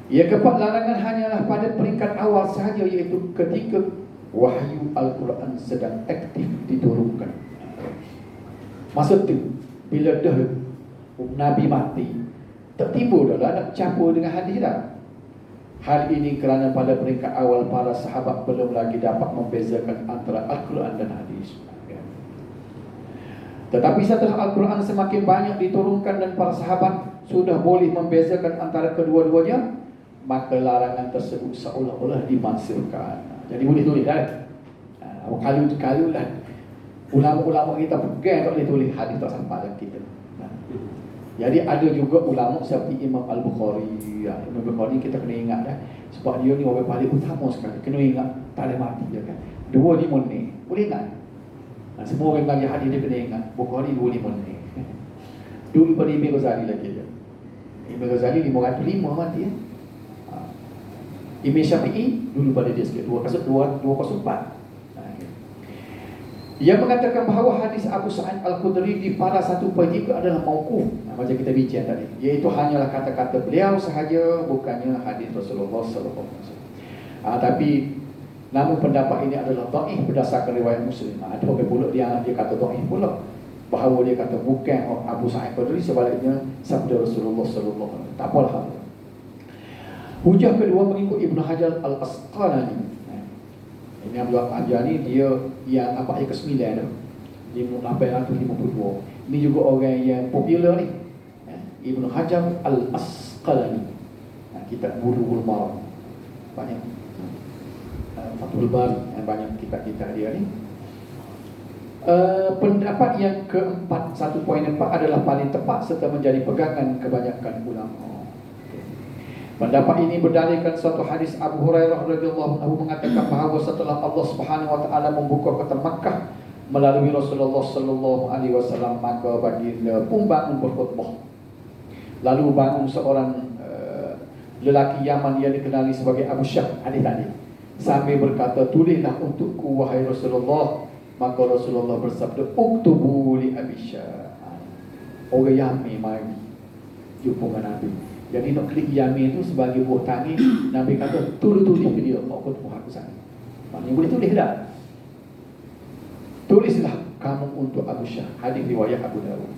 Yang keempat, larangan hanyalah pada peringkat awal sahaja, iaitu ketika wahyu Al-Quran sedang aktif diturunkan. Masa tu, bila dah Nabi mati, tak timbul dah nak campur dengan hadis dah. Hal ini kerana pada peringkat awal para sahabat belum lagi dapat membezakan antara Al-Quran dan hadis. Tetapi setelah Al-Quran semakin banyak diturunkan dan para sahabat sudah boleh membezakan antara kedua-duanya, maka larangan tersebut seolah-olah dimansirkan. Jadi boleh tulis dah. Kalau lah ulama-ulama kita pegang tak boleh tulis hadis tak sampai dalam kita. Jadi ada juga ulama seperti Imam Al-Bukhari. Imam Al-Bukhari kita kena ingat dah, sebab dia ni orang paling utama sekali. Kena ingat, tak ada mati dia kan. 25 ni, boleh ingat. Semua orang belajar hadis dia kena ingat Bukhari 25 ni. Dulu pada Ibn Ghazali lagi dia. Ibn Ghazali 505 mati ya. Imam Syafi'i dulu pada dia sikit 204. Yang mengatakan bahawa hadis Abu Sa'id Al-Khudri di pada 1.3 adalah mauquf, macam kita bincang tadi, iaitu hanyalah kata-kata beliau sahaja, bukannya hadis Rasulullah sallallahu alaihi wasallam. Tapi namun pendapat ini adalah dhaif berdasarkan riwayat Muslim. Ada orang pula dia kata dhaif pula, bahawa dia kata bukan Abu Sa'id Al-Khudri, sebaliknya sabda Rasulullah sallallahu alaihi wasallam. Tak apalah. Hujah kedua mengikut Ibn Hajar Al-Asqalani. Ini Abdul Hajar ni dia yang apa yang ke-9 tu, 852. Ini juga orang yang popular ni, Ibn Hajar Al-Asqalani. Kitab Bulughul Maram banyak, Fathul Bari, banyak kitab-kitab dia ni. Pendapat yang keempat, 1.4 adalah paling tepat serta menjadi pegangan kebanyakan ulama. Pendapat ini berdalilkan suatu hadis Abu Hurairah radhiyallahu anhu mengatakan bahawa setelah Allah Subhanahu wa taala membuka kota Makkah melalui Rasulullah sallallahu alaihi wasallam, maka baginda pun bangun berkhutbah. Lalu bangun seorang lelaki Yaman yang dikenali sebagai Abu Syah, hadis tadi, sambil berkata, "Tulislah untukku wahai Rasulullah." Maka Rasulullah bersabda, "Uktubu li Abi Syah." Orang Yaman mari jumpa dengan Nabi. Jadi nak klik Yamin tu sebagai buah tangan, Nabi kata tulis ke dia, aku tu aku sana. Maknanya boleh tulis dah. Tulislah kamu untuk Abu Syah. Hadis riwayat Abu Dawud.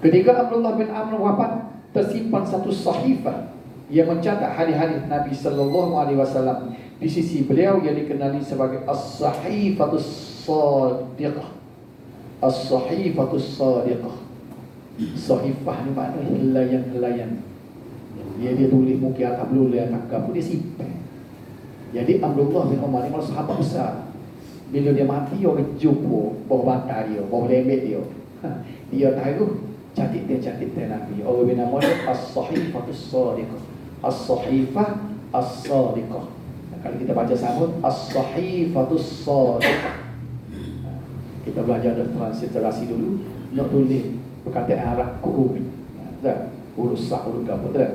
Ketika Abdullah bin Amr wafat, tersimpan satu sahifah yang mencatat hadis-hadis Nabi sallallahu alaihi wasallam. Di sisi beliau yang dikenali sebagai As-Sahifatus Shadiqah. As-Sahifatus Shadiqah. Sahifah ni maknanya helaian-helaian. Dia tulis mungkin atas belula takkan pun dia simpan. Jadi Abdullah bin Umar ni sahabat besar. Bila dia mati, orang jumpa bawah bantal dia, bawah lembek dia. Dia tahu catit Nabi. Orang bin nama dia As-Sahifatus Shadiqah. As-Sahifah As-Shadiqah. Kalau kita baca sama As-Sahifatus Shadiqah. Kita belajar transliterasi dulu. Nak tulis perkataan Arab kurung. Tak? Huruf sah, huruf apa tak?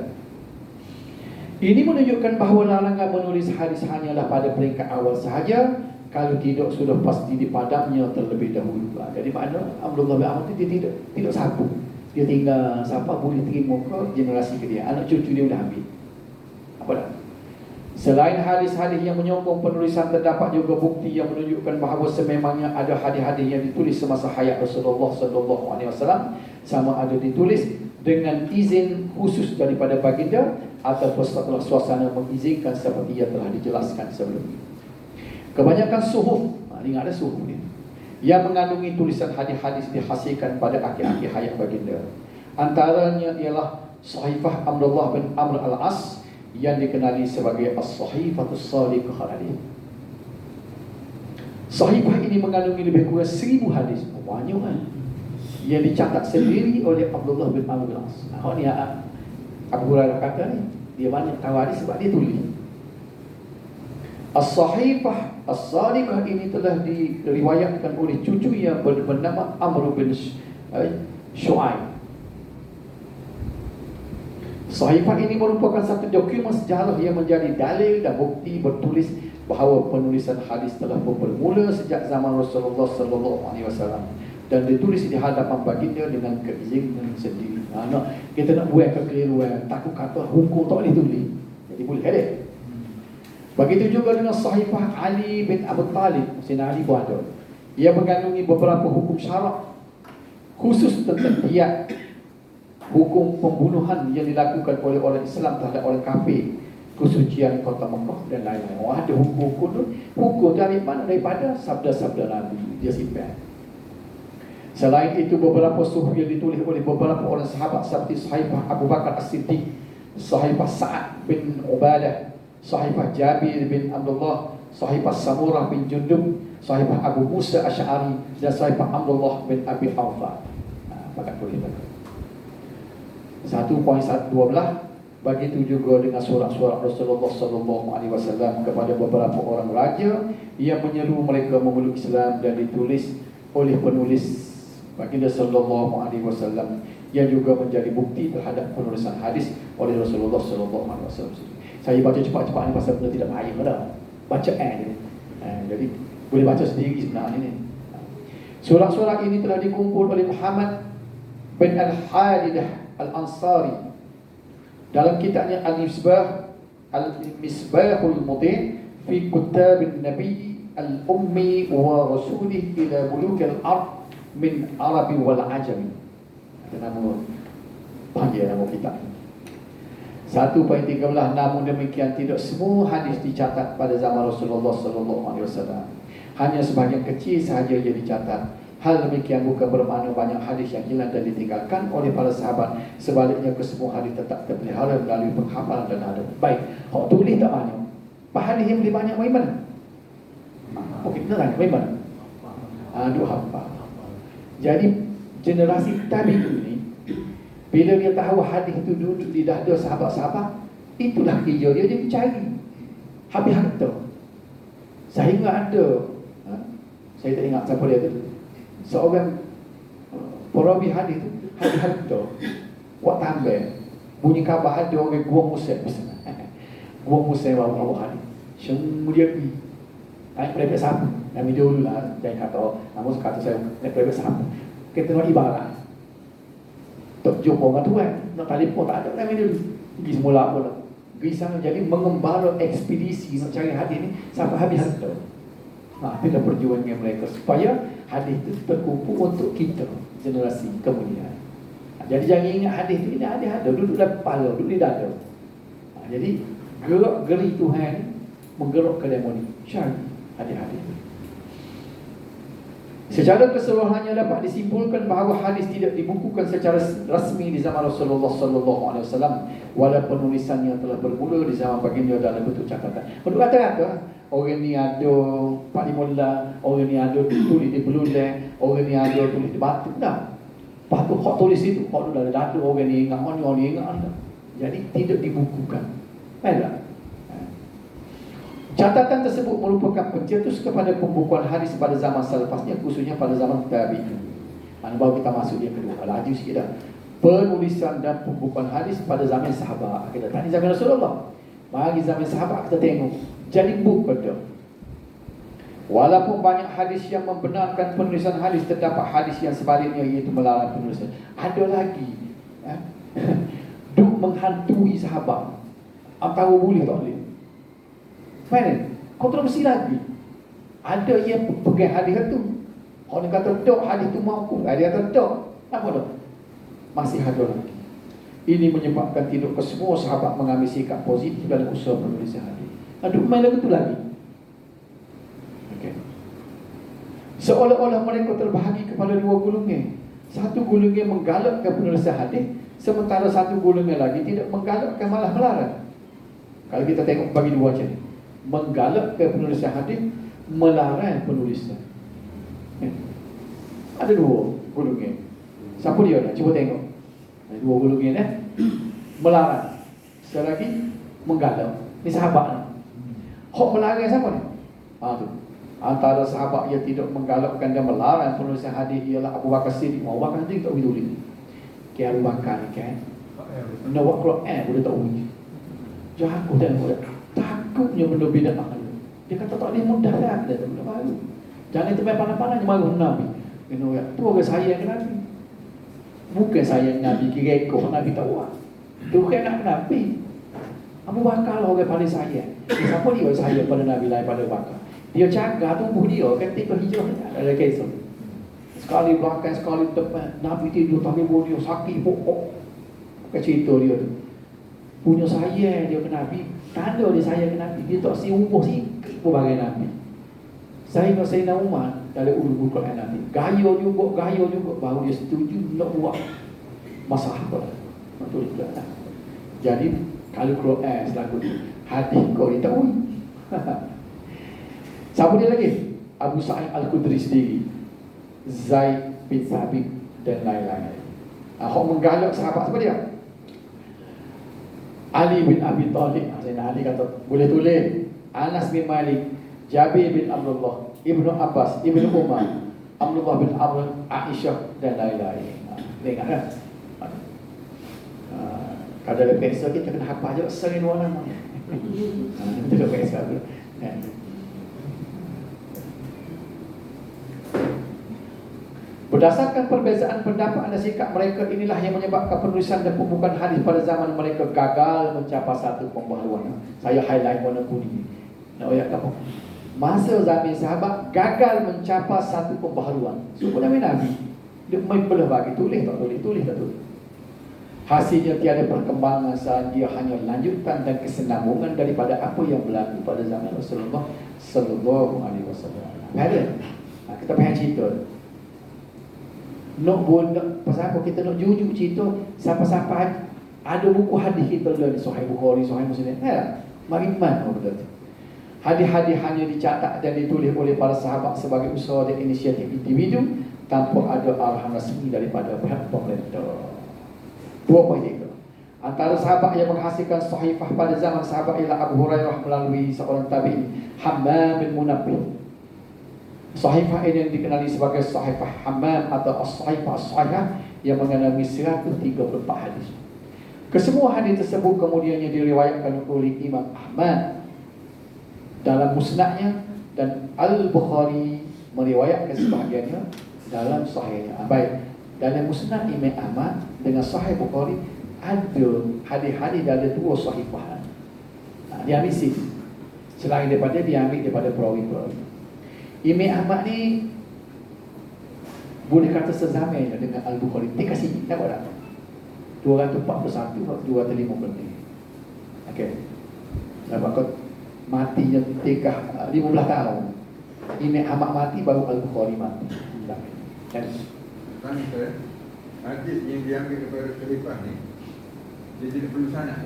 Ini menunjukkan bahawa larangan menulis hadis hanyalah pada peringkat awal sahaja. Kalau tidak, sudah pasti dipadamnya terlebih dahulu. Jadi makna Abdullah bin Amr dia tidak sapu. Dia tinggal siapa boleh terima ke generasi ke dia. Anak cucu dia dah ambil. Apa dah? Selain hadis-hadis yang menyokong penulisan, terdapat juga bukti yang menunjukkan bahawa sememangnya ada hadis-hadis yang ditulis semasa hayat Rasulullah sallallahu alaihi wasallam, sama ada ditulis dengan izin khusus daripada baginda ataupun setelah suasana mengizinkan seperti yang telah dijelaskan sebelum ini. Kebanyakan suhuf, ingat ada suhuf ni, yang mengandungi tulisan hadis-hadis dihasilkan pada akhir-akhir hayat baginda. Antaranya ialah Sahifah Abdullah bin Amr al-As yang dikenali sebagai As-Sahifatus Shadiqah hadis. Sahifah ini mengandungi lebih kurang 1000 hadis. Banyak kan? Yang dicatat sendiri oleh Abdullah bin Amr al-As. Ni Abu Hurairah kata ni, dia banyak tahu hadis sebab dia tulis. As-Sahifah As-Shadiqah ini telah diriwayatkan oleh cucu yang bernama Amr bin Shu'aib. Sahifah ini merupakan satu dokumen sejarah yang menjadi dalil dan bukti bertulis bahawa penulisan hadis telah bermula sejak zaman Rasulullah sallallahu alaihi wasallam dan ditulis di hadapan baginda dengan keizinan sendiri. Kita nak buat kekeliruan, takut kata hukum tak boleh tulis. Jadi boleh ada. Begitu juga dengan Sahifah Ali bin Abi Talib, Sayyidina Ali pun ada. Ia mengandungi beberapa hukum syarak khusus tentang diyat, hukum pembunuhan yang dilakukan oleh orang Islam terhadap orang kafir, kesucian kota Mekah dan lain-lain. Ada hukum-hukum tu. Hukum dari mana? Daripada sabda-sabda Nabi. Dia simpan. Selain itu, beberapa suhuf yang ditulis oleh beberapa orang sahabat seperti Sahifah Abu Bakar As-Siddiq, Sahifah Sa'ad bin Ubadah, Sahifah Jabir bin Abdullah, Sahifah Samurah bin Jundub, Sahifah Abu Musa Asy'ari dan Sahifah Abdullah bin Abi Awfa. Maka boleh baca. 1.12. Begitu juga dengan surat-surat Rasulullah sallallahu alaihi wasallam kepada beberapa orang raja yang menyeru mereka memeluk Islam dan ditulis oleh penulis baginda sallallahu alaihi wasallam, yang juga menjadi bukti terhadap penulisan hadis oleh Rasulullah sallallahu alaihi wasallam. Saya baca cepat-cepat ni pasal benda tidak payah dah. Bacaan je. Jadi boleh baca sendiri sebenarnya ni. Surat-surat ini telah dikumpul oleh Muhammad bin Al-Hadidah Al-Ansari dalam kitabnya Al-Misbahul Mudin fi Kutab Nabi Al-Ummi wa Rasulih ila Muluk Al-Ard min Arabi wal Ajami. Ada nama panjang nama kitab. 1.13. Namun demikian tidak semua hadis dicatat pada zaman Rasulullah sallallahu alaihi wasallam. Hanya sebahagian kecil sahaja yang dicatat. Hal demikian bukan bermakna banyak hadis yang hilang dan ditinggalkan oleh para sahabat. Sebaliknya, kesemua hadis tetap terpelihara melalui penghafalan dan ada. Baik, hak tulis tak banyak. Pak hadis yang lebih banyak dari mana? Okey, benar dari mana? Dua hafal. Jadi generasi tabi'in ni, bila dia tahu hadis itu duduk di dada sahabat-sahabat, itulah kerja dia mencari. Habis harta. Sehingga ada, saya tak ingat siapa dia tu, seorang perawi hadis tu, hadis harta, buat tambah, bunyi khabar ada orang Gua Musa, Gua Musa bawa hadis. Semua dia pergi. Naik private sahaja. Nabi dulu lah, jangan kata, namun kata saya, naik private sahaja. Kita tengok ibarat. Tak jumpa orang tu kan, nak telefon tak ada, Nabi dulu. Pergi semula pun lah. Pergi sana, jadi mengembara ekspedisi nak cari hadis ni sampai habis harta. Itulah perjuangan mereka supaya hadis itu terkumpul untuk kita, generasi kemudian. Jadi jangan ingat hadis tu, ini hadis ada, duduk dalam kepala, duduk di dada. Jadi gerak geri Tuhan menggerakkan demo ni, cari hadis-hadis. Secara keseluruhannya dapat disimpulkan bahawa hadis tidak dibukukan secara rasmi di zaman Rasulullah sallallahu alaihi wasallam, walaupun penulisannya telah bermula di zaman baginda dalam bentuk catatan. Untuk kata-kata, orang ni ada Pak Limullah, orang ni ada tulis di belulang, orang ni ada tulis di batu. Dah. Lepas tu hak tulis itu, hak tu dalam dada orang ni ingat, orang ni ingat anda. Jadi tidak dibukukan. Baiklah. Catatan tersebut merupakan pencetus kepada pembukuan hadis pada zaman selepasnya, khususnya pada zaman tabi'in. Baru kita masuk dia kedua. Laju sikit dah. Penulisan dan pembukuan hadis pada zaman sahabat. Kita tanya zaman Rasulullah. Mari zaman sahabat kita tengok. Jadi buku ada. Walaupun banyak hadis yang membenarkan penulisan hadis, terdapat hadis yang sebaliknya, iaitu melarang penulisan. Ada lagi duk menghantui sahabat. Antara boleh tak boleh? Faham? Kau terus mesti lagi. Ada yang pegang hadis tu. Orang kata dok hadis tu mauquf, ada kata dok. Apa dah? Masih ada lagi. Ini menyebabkan tidak ke semua sahabat mengambil sikap positif dalam usaha penulisan hadis. Ada main lagu tu lagi. Okey. Seolah-olah mereka terbahagi kepada dua golongan. Satu golongan menggalakkan penulisan hadis, sementara satu golongan lagi tidak menggalakkan, malah melarang. Kalau kita tengok bagi dua macam ni, menggalakkan penulisan hadis, melarang penulisan. Ada dua golongan. Siapa dia dah? Cuba tengok. Ada dua golongan melarang. Sekali lagi menggalak. Ni sahabat ni. Hak melarang siapa ni? Tu. Antara sahabat yang tidak menggalakkan dan melarang penulisan hadis ialah Abu Bakar Siddiq. Abu Bakar Siddiq tak boleh tulis. Ke Abu Bakar ni kan. Nak buat Quran boleh tak boleh. Jahat dan boleh. Takutnya benda bid'ah. Dia kata tak boleh mudah dah, dia tak boleh baru. Jangan tempat pandang-pandang je maru Nabi. Kena tu orang sayang Nabi. Bukan sayang Nabi kira ekor Nabi tak buat. Tu bukan nak Nabi. Abu Bakar lah orang paling sayang. Siapa dia sayang pada Nabi lain pada Bakar? Dia jaga tubuh dia ketika hijrah ada kisah. Sekali belakang, sekali depan. Nabi tidur tangan dia sakit pokok. Bukan cerita dia tu. Punya sayang dia ke Nabi. Tanda dia sayang ke Nabi. Dia tak si umur sikit pun bagai Nabi. Saya dengan Sayyidina Umar dalam ulul Quran Nabi. Gaya juga baru dia setuju nak buat masalah apa. Betul tak? Jadi kalau Quran selaku hadis kau dia tahu. Siapa dia lagi? Abu Sa'id Al-Khudri sendiri, Zaid bin Thabit dan lain-lain. Hak menggalak sahabat siapa dia? Ali bin Abi Talib. Sayyidina Ali kata boleh tulis. Anas bin Malik, Jabir bin Abdullah, Ibnu Abbas, Ibnu Umar, Abdullah bin Amr, Aisyah dan lain-lain. Tengok kan? Kalau ada peksa kita kena hafal je sering dua nama. Itu dah peksa tu. Berdasarkan perbezaan pendapat dan sikap mereka, inilah yang menyebabkan penulisan dan pembukaan hadis pada zaman mereka gagal mencapai satu pembaharuan. Saya highlight warna kuning. Nak ayat apa? Masa zaman sahabat gagal mencapai satu pembaharuan. Suku Nabi dia main belah bagi tulis tak tulis. Hasilnya tiada perkembangan, dia hanya lanjutan dan kesenambungan daripada apa yang berlaku pada zaman Rasulullah sallallahu alaihi wasallam. Ada? Kita pernah cerita. Nak buat pasal apa kita nak jujur cerita siapa-siapa ada buku hadis kita lah di Sahih Bukhari, Sahih Muslim. Mari iman betul. Hadis-hadis hanya dicatat dan ditulis oleh para sahabat sebagai usaha dan inisiatif individu tanpa ada arahan rasmi daripada pihak pemerintah. Dua poin itu. Antara sahabat yang menghasilkan sahifah pada zaman sahabat ialah Abu Hurairah melalui seorang tabi'in, Hammam bin Munabbih. Sahifah ini yang dikenali sebagai Sahifah Hammam atau As-Sahifah As-Sahihah yang mengandungi 134 hadis. Kesemua hadis tersebut kemudiannya diriwayatkan oleh Imam Ahmad dalam musnadnya dan Al-Bukhari meriwayatkan sebahagiannya dalam sahihnya. Baik, dalam musnad Imam Ahmad dengan Sahih Bukhari ada hadis-hadis dari dua sahifah. Dia ambil sini. Selain daripada dia ambil daripada perawi-perawi. Imam Ahmad ni boleh kata sezaman dengan Al-Bukhari. Dia kasih nampak tak? 241 250. Okey. Nampak kau matinya tikah 15 tahun. Imam Ahmad mati baru Al-Bukhari mati. Kan? Tanya saya, hadis yang diambil daripada Khalifah ni, dia tidak perlu sanad.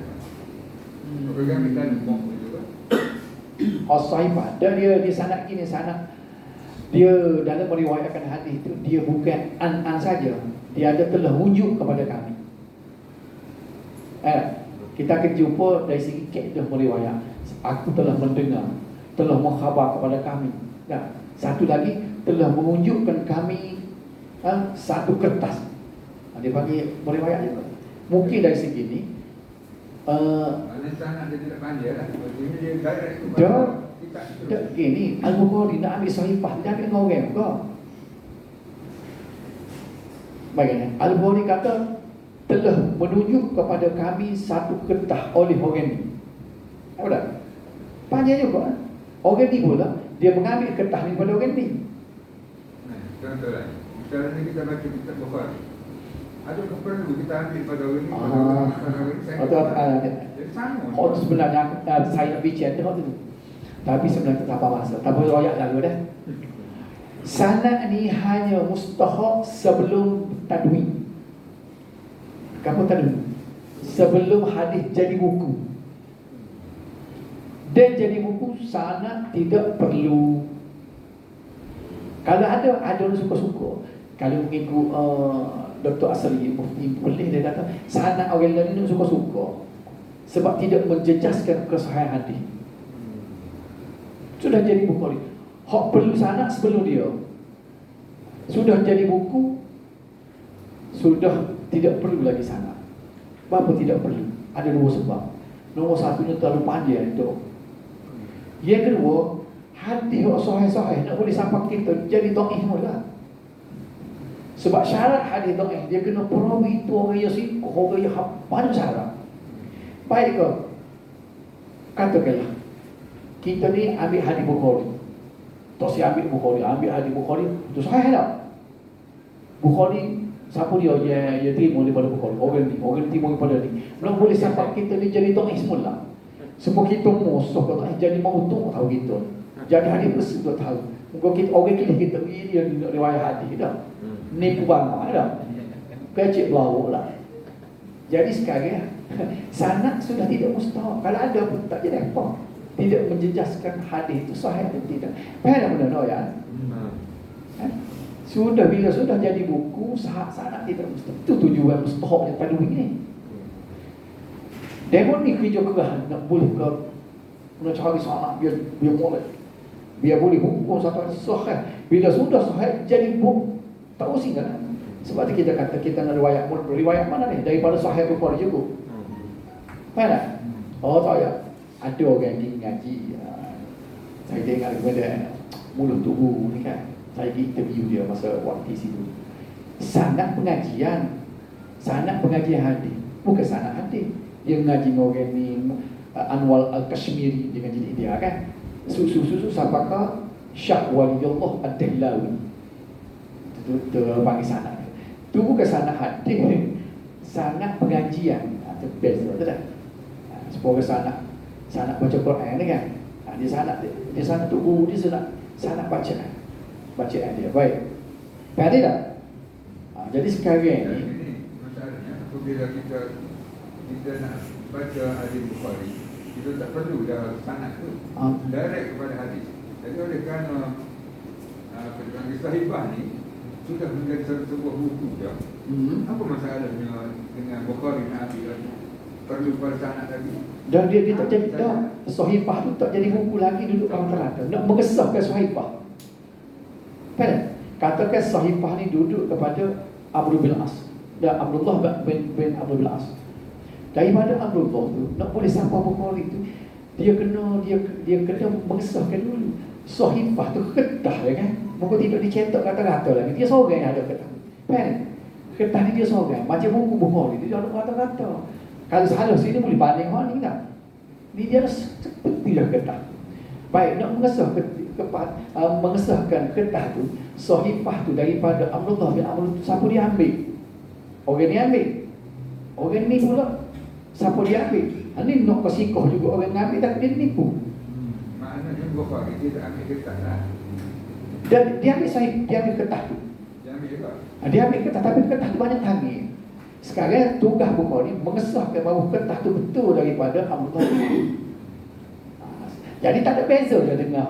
Kalau dia ambil tadi bom juga. As-Sahifah dan dia sanad gini, sanad dia dalam meriwayatkan hadis itu dia bukan an saja, dia ada telah rujuk kepada kami. Kita akan jumpa dari segi kaedah meriwayat. Aku telah mendengar, telah mengkhabar kepada kami. Dan satu lagi telah menunjukkan kami satu kertas. Dia panggil meriwayat juga. Mungkin dari segi ni Mana sanad dia tidak panjang lah. Maksudnya dia direct kepada kitab itu. Gini, Al-Bukhari nak ambil Sahifah, dia ambil dengan orang juga. Bagaimana? Al-Bukhari kata telah menunjuk kepada kami satu kertas oleh orang ni. Apa dah? Panjang juga. Orang ni pula dia mengambil kertas ni daripada orang ni. Contoh lah. Misalnya kita baca kitab Bukhari. Adakah perlu kita ambil pada orang ni? Jadi sama. Oh, sebenarnya saya nak bincang tu. Tapi sebenarnya tak apa masa. Tak boleh royak lalu dah. Sanad ni hanya mustahak sebelum tadwin. Kamu tadwin? Sebelum hadis jadi buku. Dan jadi buku sanad tidak perlu. Kalau ada orang suka-suka. Kalau mengikut Dr. Asli Mufti boleh dia kata sanad orang lain ni suka-suka. Sebab tidak menjejaskan kesahihan hadis. Sudah jadi Bukhari. Hak perlu sanad sebelum dia. Sudah jadi buku, sudah tidak perlu lagi sanad. Kenapa tidak perlu? Ada dua sebab. Nombor satunya terlalu panjang itu. Yang kedua, hadis yang sahih-sahih nak boleh sampai kita jadi dhaif mula. Sebab syarat hadis dhaif dia kena perawi itu orang yang sikoh, orang yang hafal syarat. Baik ke? Katakanlah kita ni ambil hadis Bukhari. Tak si ambil Bukhari, ambil hadis Bukhari itu sahih tak? Bukhari siapa dia yang terima daripada Bukhari? Orang ni terima daripada ni. Belum boleh sampai kita ni jadi dhaif semula. Semua kita musuh kata jadi mautu tahu kita. Jadi hadis bersih kita tahu. Muka kita orang kita ini yang riwayat hadis dah. Nipu bangga dah. Kecik belawak lah. Jadi sekarang sanad sudah tidak mustahak. Kalau ada pun tak jadi apa. Tidak menjejaskan hadis itu sahih atau tidak. Faham benar ya? Sudah bila sudah jadi buku sanad tidak mustahak. Itu tujuan mustahaknya pada ini. Demon ni kerja keras nak boleh ke nak cari sanad biar boleh. Biar boleh hukum satu hadis sahih. Bila sudah sahih jadi buku tak using kan? Sebab tu kita kata kita nak riwayat mana ni? Daripada Sahih Bukhari juga. Mana? Oh tak ya. Ada orang yang ngaji. Saya dengar kepada mulut tubuh ni kan. Saya pergi interview dia masa waktu situ. Sanad pengajian hadis. Bukan sanad hadis. Dia ngaji dengan orang ni Anwar Al-Kashmiri dia ngaji di India kan. Susu sampai ke Syah Waliyullah Ad-Dahlawi. Itu panggil sanad. Itu bukan sanad hadis, sanad pengajian. Itu best betul tak? Sebagai sanad baca Quran ni kan. Dia sanad tu dia sanad bacaan dia. Baik. Faham tak? Jadi sekarang ni masalahnya apabila kita nak baca hadis Bukhari, kita tak perlu dah sanad tu. Direct kepada hadis. Jadi oleh kerana Sahifah ni sudah menjadi sebuah buku dah. Apa masalahnya dengan Bukhari nak ambil perlu pada sanad lagi? dan dia tak jadi dah. Sahifah tu tak jadi buku lagi duduk dalam keranda. Nak mengesahkan Sahifah. Kan? Katakan Sahifah ni duduk kepada Amr bin As. Dan Abdullah bin Amr bin As. Daripada Abdullah tu nak boleh sampai Bukhari tu dia kena mengesahkan dulu. Sahifah tu kertas ya kan. Muka tidak dicetak kata-kata lagi. Dia seorang yang ada kertas. Kan? Kertas ni dia seorang. Macam buku Bukhari dia ada kata-kata. Kalau salah sini boleh banding orang ni tak? Ni dia sepertilah ketah. Baik, nak mengesahkan ketah tu, sahifah tu daripada Abdullah bin Amr, siapa dia ambil? Orang ni ambil. Orang ni pula siapa dia ambil? Ini nak kesikoh juga orang ambil, tapi dia nipu. Maknanya Bukhari dia tak ambil ketah lah. Dan dia ambil sahih, dia ambil ketah tu. Dia ambil juga. Dia ambil ketah, tapi ketah tu banyak tangis. Sekarang tugas Bukhari mengesahkan bahawa ketah tu betul daripada Abdullah bin Amr. Jadi tak ada beza dia dengan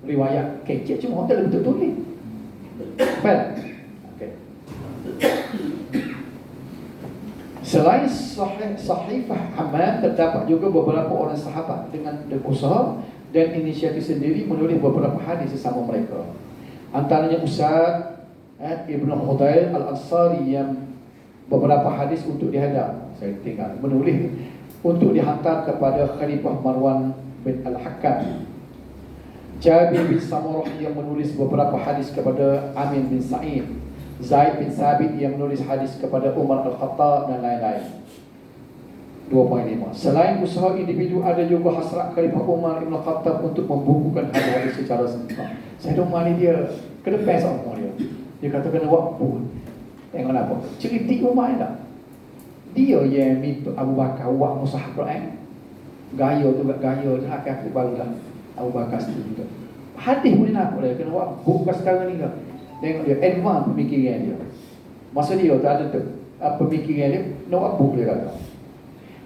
riwayat kecil, cuma orang betul tulis. Baik. Okey. Selain sahifah amal, terdapat juga beberapa orang sahabat dengan usaha dan inisiatif sendiri menulis beberapa hadis sesama mereka. Antaranya Ustaz Ibn Hudayl Al-Ansari yang beberapa hadis untuk dihadap, saya tinggal menulis untuk dihantar kepada Khalifah Marwan bin Al-Hakam. Jabir bin Samurah yang menulis beberapa hadis kepada Amin bin Sa'id. Zaid bin Sabit yang menulis hadis kepada Umar Al-Khattab dan lain-lain. 2.5. Selain usaha individu, ada juga hasrat Khalifah Umar Ibn Khattab untuk membukukan hadis-hadis secara sempurna. Saya dah mari dia ke depan sama dia. Dia kata kena waktu. Tengok apa? Cerita Umar ni tak? Dia yang minta Abu Bakar buat mushaf Quran. Gaya tu gaya je lah, kaki barulah Abu Bakar setuju tu. Hadis boleh nak boleh kena buat buku sekarang ni ke. Tengok dia advance pemikiran dia. Masa dia tu ada tu pemikiran dia nak buat buku dia kata.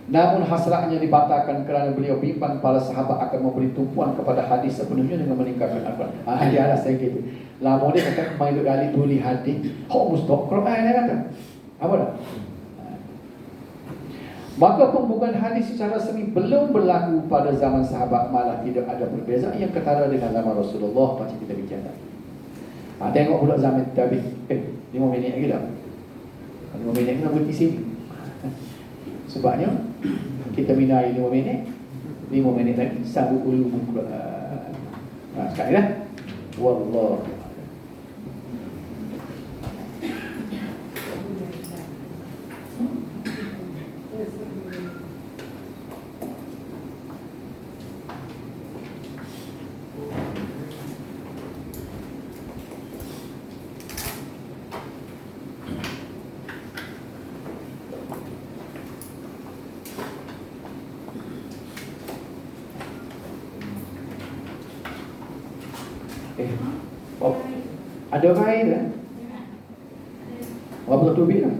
Namun hasratnya dibatalkan kerana beliau bimbang para sahabat akan memberi tumpuan kepada hadis sepenuhnya dengan meninggalkan Al-Quran. Dia alasan gitu. Lama dia kata main duk gali tulis hadis, hok mustok Quran dia kata. Apa dah? Maka pembukaan hadis secara semi belum berlaku pada zaman sahabat, malah tidak ada perbezaan yang ketara dengan zaman Rasulullah. Macam kita bincang tadi. Tengok pula zaman Tabi. 5 minit lagi dah. 5 minit nak berhenti sini. Sebabnya kita minai 5 minit, 5 minit lagi sambung ulum Quran. Sekali dah. Wallahu ada orang lain kan? Berapa tu lebih lah?